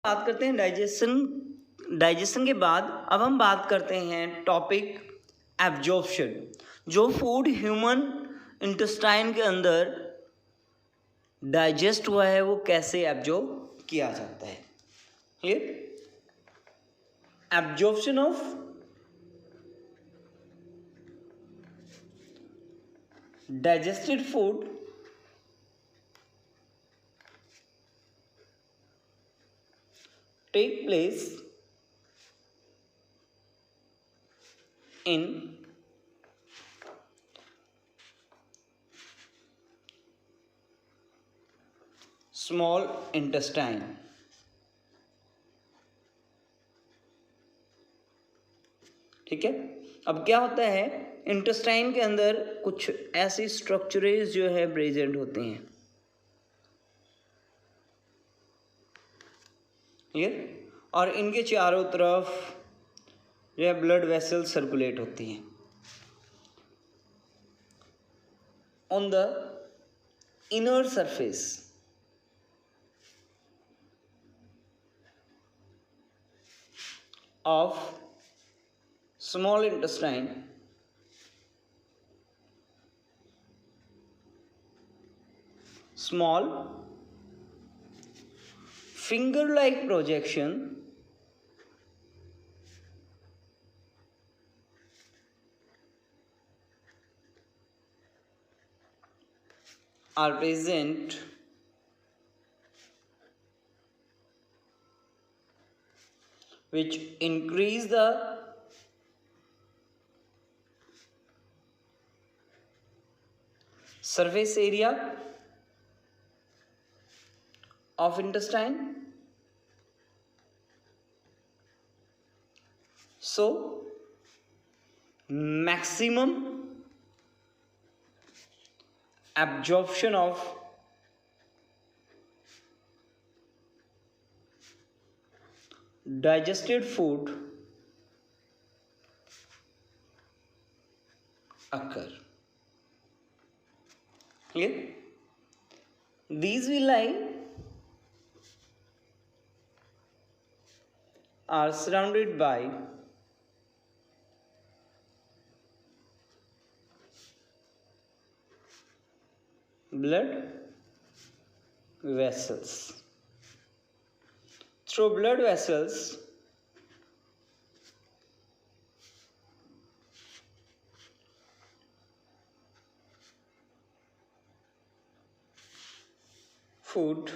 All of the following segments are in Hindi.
बात करते हैं डाइजेशन के बाद अब हम बात करते हैं टॉपिक एब्जॉर्प्शन। जो फूड ह्यूमन इंटेस्टाइन के अंदर डाइजेस्ट हुआ है वो कैसे एब्जॉर्ब किया जाता है। Clear? Absorption of digested food take place in small intestine। ठीक है, अब क्या होता है, इंटेस्टाइन के अंदर कुछ ऐसी स्ट्रक्चरेज जो है प्रेजेंट होते हैं। क्लियर? और इनके चारों तरफ जो है ब्लड वेसल सर्कुलेट होती हैं। On the inner surface of small intestine small finger-like projection are present which increase the surface area of intestine, so maximum absorption of digested food occur। Clear? These villi are surrounded by blood vessels। Through blood vessels food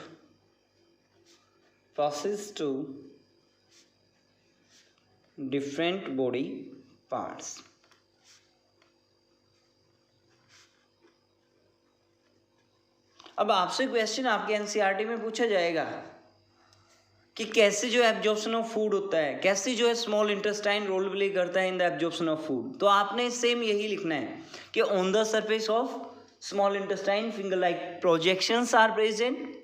passes to different body parts। अब आपसे क्वेश्चन आपके एनसीईआरटी में पूछा जाएगा कि कैसे जो एब्जॉर्प्शन ऑफ फूड होता है, कैसे जो है स्मॉल इंटेस्टाइन रोल प्ले करता है in the absorption of food. तो आपने सेम यही लिखना है कि on the surface of small intestine finger like projections are present.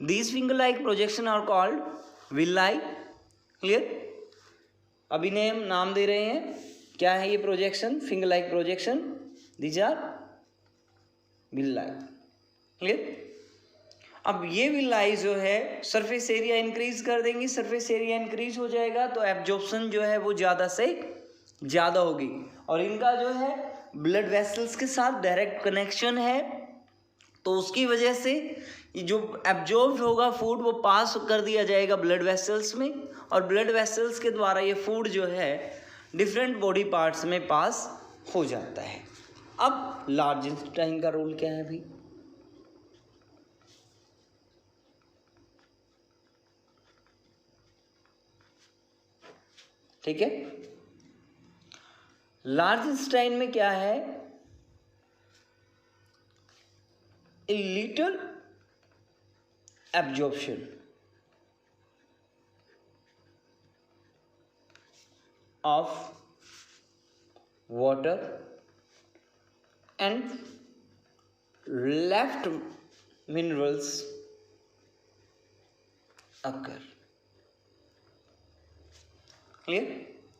These finger like projection are called villi. Clear? अब इन्हें हम नाम दे रहे हैं, क्या है ये projection, finger like projection, these are villi. Clear? अब ये विलाई जो है सरफेस एरिया इंक्रीज कर देंगी, सरफेस एरिया इंक्रीज हो जाएगा तो एब्जॉर्प्शन जो है वो ज़्यादा से ज़्यादा होगी। और इनका जो है ब्लड वेसल्स के साथ डायरेक्ट कनेक्शन है, तो उसकी वजह से ये जो एब्जॉर्ब होगा फूड वो पास कर दिया जाएगा ब्लड वेसल्स में, और ब्लड वेसल्स के द्वारा ये फूड जो है डिफरेंट बॉडी पार्ट्स में पास हो जाता है। अब लार्ज इंटेस्टाइन का रोल क्या है भाई? ठीक है, लार्ज इंटेस्टाइन में क्या है, a little absorption of water and left minerals occur. Clear?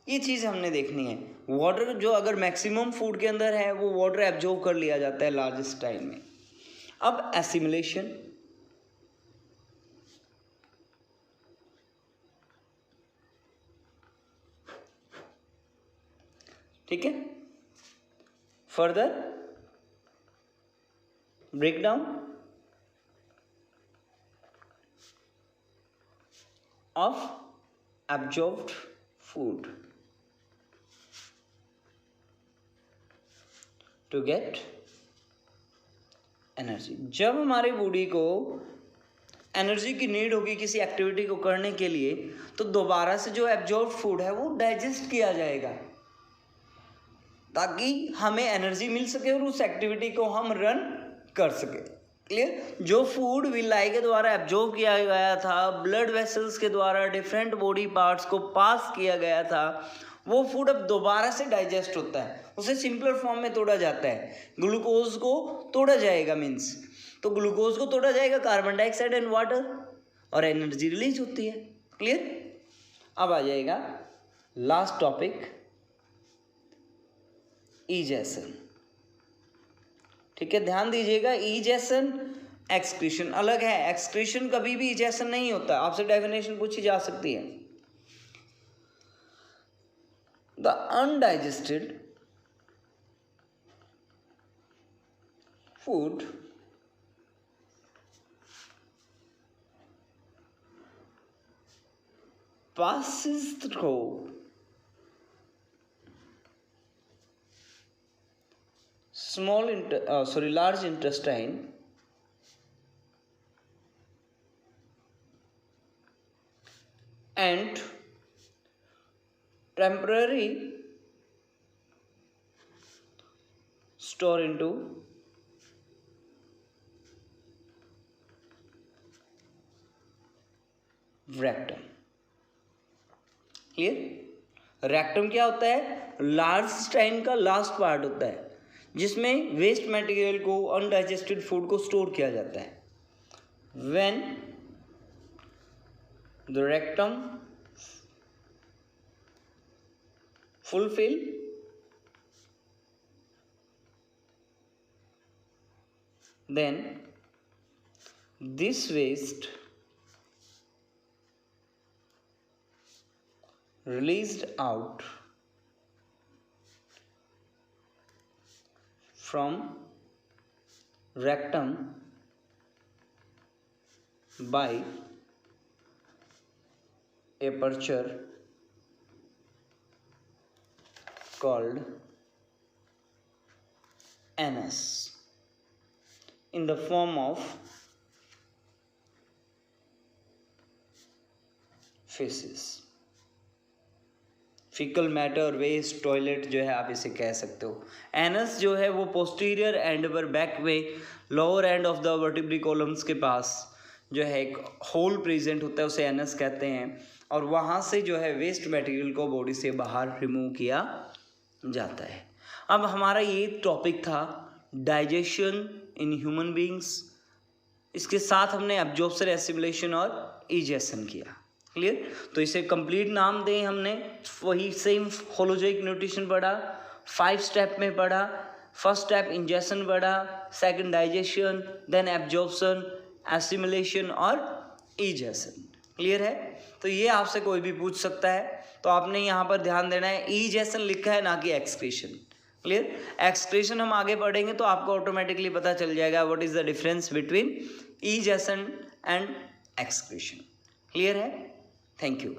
ये चीज़ हमने देखनी है। वाटर जो अगर मैक्सिमम फूड के अंदर है वो वाटर एब्जॉर्ब कर लिया जाता है लार्ज इंटेस्टाइन में। अब एसिमिलेशन, ठीक है, further break down of absorbed food to get energy. जब हमारी बॉडी को एनर्जी की नीड होगी किसी एक्टिविटी को करने के लिए, तो दोबारा से जो एब्जॉर्ब फूड है वो डाइजेस्ट किया जाएगा ताकि हमें एनर्जी मिल सके और उस एक्टिविटी को हम रन कर सके। क्लियर? जो फूड विलाई के द्वारा एब्जॉर्ब किया गया था, ब्लड वेसल्स के द्वारा डिफरेंट बॉडी पार्ट्स को पास किया गया था, वो फूड अब दोबारा से डाइजेस्ट होता है, उसे सिंपलर फॉर्म में तोड़ा जाता है। ग्लूकोज को तोड़ा जाएगा, मीन्स तो ग्लूकोज को तोड़ा जाएगा, कार्बन डाइऑक्साइड एंड वाटर, और एनर्जी रिलीज होती है। क्लियर? अब आ जाएगा लास्ट टॉपिक, इजेशन। ठीक है, ध्यान दीजिएगा, इजेशन एक्सक्रीशन अलग है। एक्सक्रीशन कभी भी इजेशन नहीं होता, आपसे डेफिनेशन पूछी जा सकती है। The undigested food passes through large intestine and temporary store into rectum. Clear? Rectum क्या होता है? लार्ज इंटेस्टाइन का लास्ट पार्ट होता है जिसमें वेस्ट मटेरियल को, अनडाइजेस्टेड फूड को स्टोर किया जाता है। When the rectum fulfill then this waste released out from rectum by aperture called anus in the form of feces, faecal matter, waste, toilet जो है आप इसे कह सकते हो। एनस जो है वो पोस्टीरियर एंड पर बैक में lower end of the vertebral columns के पास जो है एक होल प्रेजेंट होता है, उसे एनस कहते हैं, और वहाँ से जो है वेस्ट मटेरियल को बॉडी से बाहर रिमूव किया जाता है। अब हमारा ये टॉपिक था डाइजेशन इन ह्यूमन बीइंग्स। इसके साथ हमने एब्जॉर्प्शन, एसिमिलेशन और इजेशन किया। क्लियर? तो इसे कंप्लीट नाम दें हमने, वही सेम होलोजोइक न्यूट्रिशन पढ़ा, 5 स्टेप में पढ़ा। फर्स्ट स्टेप इंजेशन पढ़ा, second digestion, then absorption, assimilation और इजेशन। क्लियर है? तो ये आपसे कोई भी पूछ सकता है, तो आपने यहाँ पर ध्यान देना है इजेशन लिखा है, ना कि एक्सक्रीशन। क्लियर? एक्सक्रीशन हम आगे पढ़ेंगे तो आपको ऑटोमेटिकली पता चल जाएगा what is the difference between egestion and excretion. Clear है? Thank you.